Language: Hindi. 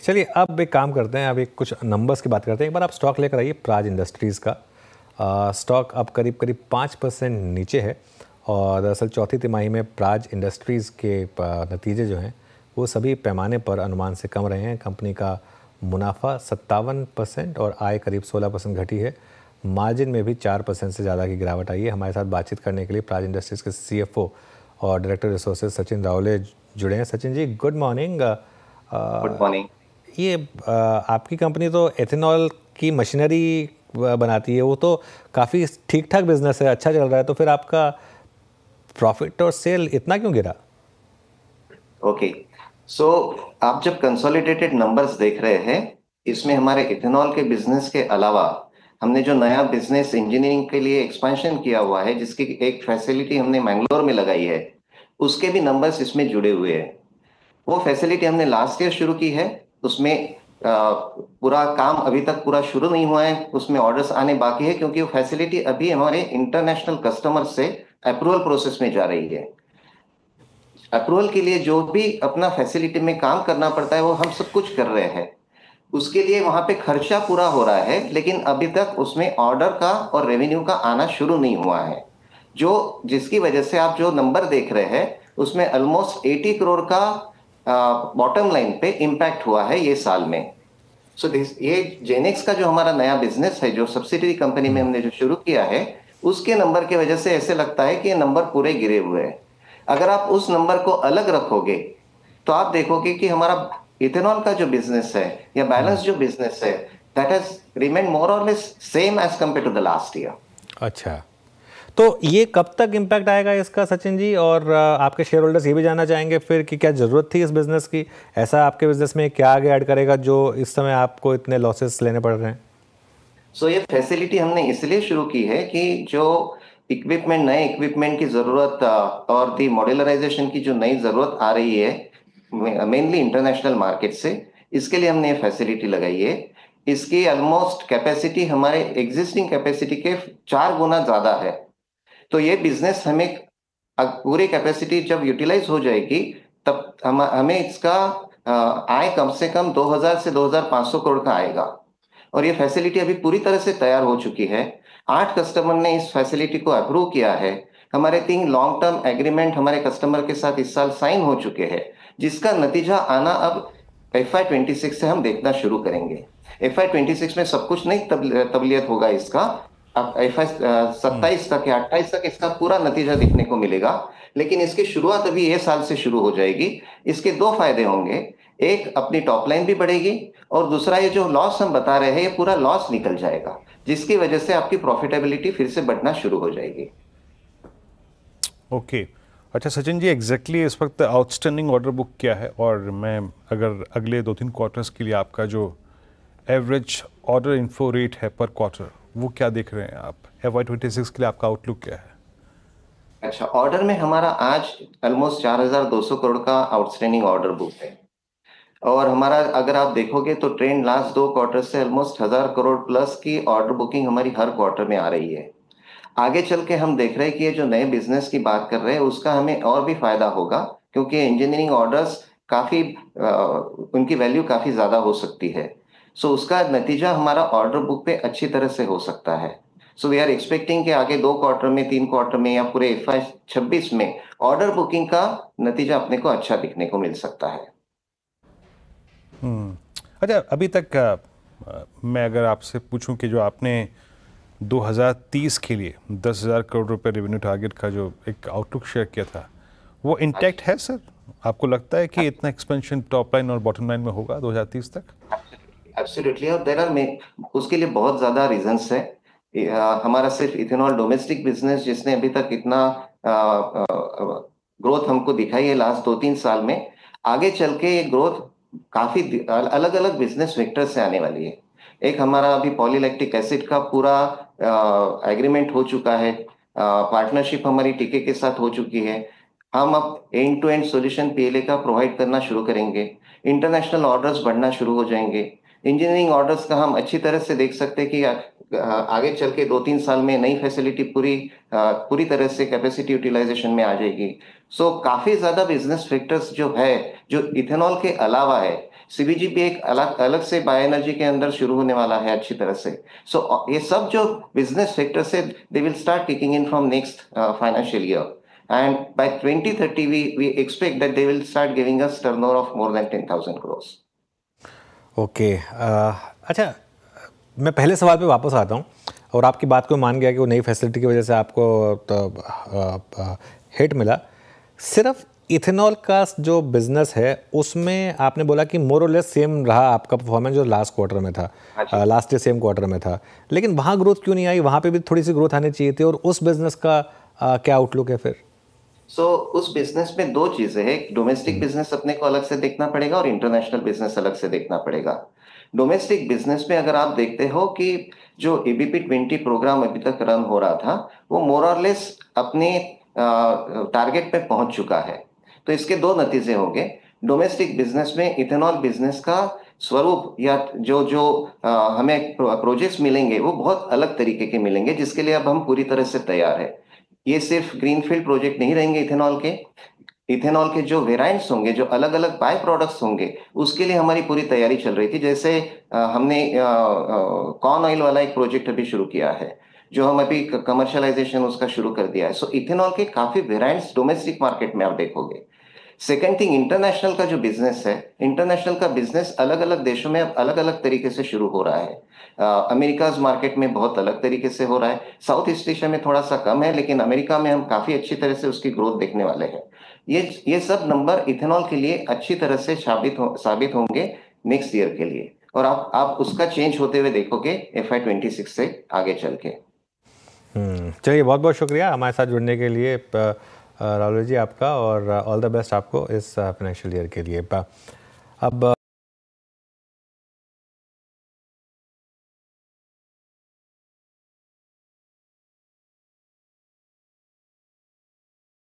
चलिए अब एक काम करते हैं, अब एक कुछ नंबर्स की बात करते हैं। एक बार आप स्टॉक लेकर आइए प्राज इंडस्ट्रीज़ का। स्टॉक अब करीब करीब 5% नीचे है और दरअसल चौथी तिमाही में प्राज इंडस्ट्रीज़ के नतीजे जो हैं वो सभी पैमाने पर अनुमान से कम रहे हैं। कंपनी का मुनाफा 57% और आय करीब 16% घटी है। मार्जिन में भी 4% से ज़्यादा की गिरावट आई है। हमारे साथ बातचीत करने के लिए प्राज इंडस्ट्रीज़ के CFO और डायरेक्टर रिसोर्सेज सचिन रावले जुड़े हैं। Sachin ji, good morning. Good morning. ये आपकी कंपनी तो एथेनॉल की मशीनरी बनाती है, वो तो काफ़ी ठीक ठाक बिजनेस है, अच्छा चल रहा है, तो फिर आपका प्रॉफिट और सेल इतना क्यों गिरा? ओके, सो आप जब कंसोलिडेटेड नंबर्स देख रहे हैं, इसमें हमारे इथेनॉल के बिजनेस के अलावा हमने जो नया बिजनेस इंजीनियरिंग के लिए एक्सपेंशन किया हुआ है, जिसकी एक फैसिलिटी हमने मैंगलोर में लगाई है, उसके भी नंबर्स इसमें जुड़े हुए हैं। वो फैसिलिटी हमने लास्ट ईयर शुरू की है। उसमें पूरा काम अभी तक पूरा शुरू नहीं हुआ है, उसमें ऑर्डर्स आने बाकी है, क्योंकि वो फैसिलिटी अभी हमारे इंटरनेशनल कस्टमर से अप्रूवल प्रोसेस में जा रही है। अप्रूवल के लिए जो भी अपना फैसिलिटी में काम करना पड़ता है वो हम सब कुछ कर रहे हैं। उसके लिए वहां पे खर्चा पूरा हो रहा है, लेकिन अभी तक उसमें ऑर्डर का और रेवेन्यू का आना शुरू नहीं हुआ है, जो जिसकी वजह से आप जो नंबर देख रहे हैं उसमें ऑलमोस्ट 80 करोड़ का बॉटम लाइन पे इम्पैक्ट हुआ है ये साल में। सो ये जेनेक्स का जो हमारा नया बिजनेस है, जो सब्सिडरी कंपनी में हमने जो शुरू किया है, उसके नंबर की वजह से ऐसे लगता है कि ये नंबर पूरे गिरे हुए हैं। अगर आप उस नंबर को अलग रखोगे तो आप देखोगे कि हमारा इथेनॉल का जो बिजनेस है या बैलेंस जो बिजनेस है, दैट हैज रिमेन मोर और less same as compare to the last year. अच्छा, तो ये कब तक इम्पैक्ट आएगा इसका सचिन जी? और आपके शेयर होल्डर्स ये भी जानना चाहेंगे फिर कि क्या ज़रूरत थी इस बिज़नेस की? ऐसा आपके बिज़नेस में क्या आगे ऐड करेगा जो इस समय आपको इतने लॉसेस लेने पड़ रहे हैं? सो ये फैसिलिटी हमने इसलिए शुरू की है कि जो इक्विपमेंट, नए इक्विपमेंट की जरूरत और दी मॉड्यूलराइजेशन की जो नई जरूरत आ रही है मेनली इंटरनेशनल मार्केट से, इसके लिए हमने ये फैसिलिटी लगाई है। इसकी ऑलमोस्ट कैपेसिटी हमारे एग्जिस्टिंग कैपेसिटी के 4 गुना ज्यादा है। तो ये बिजनेस हमें पूरी कैपेसिटी जब यूटिलाइज हो जाएगी, तब हमें इसका आय कम से कम 2000 से 2500 करोड़ का आएगा। और ये फैसिलिटी अभी पूरी तरह से तैयार हो चुकी है। 8 कस्टमर ने इस फैसिलिटी को अप्रूव किया है। हमारे 3 लॉन्ग टर्म एग्रीमेंट हमारे कस्टमर के साथ इस साल साइन हो चुके हैं, जिसका नतीजा आना अब FY26 से हम देखना शुरू करेंगे। FY26 में सब कुछ नहीं तबलियत होगा इसका, अब FY27 तक या 28 तक इसका पूरा नतीजा दिखने को मिलेगा, लेकिन इसकी शुरुआत अभी ये साल से शुरू हो जाएगी। इसके 2 फायदे होंगे, एक अपनी टॉप लाइन भी बढ़ेगी और दूसरा ये जो लॉस हम बता रहे हैं ये पूरा लॉस निकल जाएगा, जिसकी वजह से आपकी प्रॉफिटेबिलिटी फिर से बढ़ना शुरू हो जाएगी। ओके, अच्छा सचिन जी, एग्जैक्टली इस वक्त आउटस्टैंडिंग ऑर्डर बुक क्या है? और मैं अगर अगले 2-3 क्वार्टर्स के लिए आपका जो एवरेज ऑर्डर इन्फ्लो रेट है पर क्वार्टर, वो क्या देख रहे हैं आप? FY26 के लिए आपका आउटलुक क्या है? अच्छा, ऑर्डर में हमारा आज ऑलमोस्ट 4200 करोड़ का आउटस्टैंडिंग ऑर्डर बुक है। और हमारा अगर आप देखोगे तो ट्रेंड लास्ट 2 क्वार्टर से ऑलमोस्ट 1000 करोड़ प्लस की ऑर्डर बुकिंग हमारी हर क्वार्टर में आ रही है। आगे चल के हम देख रहे हैं कि ये जो नए बिजनेस की बात कर रहे हैं उसका हमें और भी फायदा होगा, क्योंकि इंजीनियरिंग ऑर्डर्स काफी उनकी वैल्यू काफी ज्यादा हो सकती है। सो उसका नतीजा हमारा ऑर्डर बुक पे अच्छी तरह से हो सकता है। सो वी आर एक्सपेक्टिंग कि आगे 2 क्वार्टर में, 3 क्वार्टर में या पूरे FY26 में ऑर्डर बुकिंग का नतीजा अपने को अच्छा दिखने को मिल सकता है। अच्छा, अभी तक मैं अगर आपसे पूछूं कि जो आपने 2030 के लिए 10,000 करोड़ रुपए रेवेन्यू टारगेट का जो एक आउटलुक शेयर किया था, वो इंटैक्ट है सर? आपको लगता है कि इतना एक्सपेंशन टॉप लाइन और बॉटम लाइन में होगा 2030 तक? एब्सोल्युटली, और देयर आर उसके लिए बहुत ज्यादा रीजंस है। हमारा सिर्फ इथेनॉल डोमेस्टिक बिजनेस जिसने अभी तक इतना ग्रोथ हमको दिखाई है लास्ट 2-3 साल में, आगे चल के ये ग्रोथ काफी अलग अलग बिजनेस वेक्टर से आने वाली है। एक हमारा अभी पॉलीलैक्टिक एसिड का पूरा एग्रीमेंट हो चुका है, पार्टनरशिप हमारी टीके के साथ हो चुकी है। हम अब end to end solution PLA का प्रोवाइड करना शुरू करेंगे। इंटरनेशनल ऑर्डर्स बढ़ना शुरू हो जाएंगे। इंजीनियरिंग ऑर्डर्स का हम अच्छी तरह से देख सकते हैं कि आगे चल के 2-3 साल में नई फैसिलिटी पूरी तरह से कैपेसिटी यूटिलाइजेशन में आ जाएगी। सो काफी ज्यादा बिजनेस फैक्टर्स जो है, जो इथेनॉल के अलावा है, सीबीजी भी एक अलग से बायो एनर्जी के अंदर शुरू होने वाला है अच्छी तरह से। सो ये सब जो बिजनेस सेक्टर से they will start kicking in from next financial year, and by 2030 we expect that they will start giving us turnover of more than 10,000 crores. Okay अच्छा, मैं पहले सवाल पे वापस आता हूँ और आपकी बात को मान गया कि वो नई फैसिलिटी की वजह से आपको तो हिट मिला। सिर्फ इथेनॉल का जो बिजनेस है उसमें आपने बोला कि मोर और लेस सेम रहा आपका परफॉर्मेंस जो लास्ट क्वार्टर में था, लास्ट ईयर सेम क्वार्टर में था, लेकिन वहाँ ग्रोथ क्यों नहीं आई? वहाँ पे भी थोड़ी सी ग्रोथ आनी चाहिए थी। और उस बिजनेस का क्या आउटलुक है फिर? उस बिजनेस में दो चीजें हैं, डोमेस्टिक बिजनेस अपने को अलग से देखना पड़ेगा और इंटरनेशनल बिजनेस अलग से देखना पड़ेगा। डोमेस्टिक बिजनेस में अगर आप देखते हो कि जो एबीपी 20 प्रोग्राम अभी तक रन हो रहा था वो मोर और लेस अपने टारगेट पे पहुंच चुका है। तो इसके दो नतीजे होंगे। डोमेस्टिक बिजनेस में इथेनॉल बिजनेस का स्वरूप या जो हमें प्रोजेक्ट्स मिलेंगे वो बहुत अलग तरीके के मिलेंगे, जिसके लिए अब हम पूरी तरह से तैयार है। ये सिर्फ ग्रीनफील्ड प्रोजेक्ट नहीं रहेंगे इथेनॉल के जो वेरिएंट्स होंगे, जो अलग अलग बाय प्रोडक्ट्स होंगे, उसके लिए हमारी पूरी तैयारी चल रही थी। जैसे हमने कॉर्न ऑयल वाला एक प्रोजेक्ट अभी शुरू किया है, जो हम अभी कमर्शियलाइजेशन उसका शुरू कर दिया है। सो इथेनॉल के काफी वेरिएंट्स डोमेस्टिक मार्केट में आप देखोगे। सेकेंड थिंग, इंटरनेशनल का जो बिजनेस है, इंटरनेशनल का बिजनेस अलग अलग देशों में अलग अलग तरीके से शुरू हो रहा है। अमेरिकाज मार्केट में बहुत अलग तरीके से हो रहा है, साउथ ईस्ट एशिया में थोड़ा सा कम है, लेकिन अमेरिका में हम काफी अच्छी तरह से उसकी ग्रोथ देखने वाले हैं। ये सब नंबर इथेनॉल के लिए अच्छी तरह से साबित होंगे नेक्स्ट ईयर के लिए, और आप उसका चेंज होते हुए देखोगे FY26 से आगे चल के। चलिए, बहुत बहुत शुक्रिया हमारे साथ जुड़ने के लिए राहुल जी आपका, और ऑल द बेस्ट आपको इस फाइनेंशियल ईयर के लिए। अब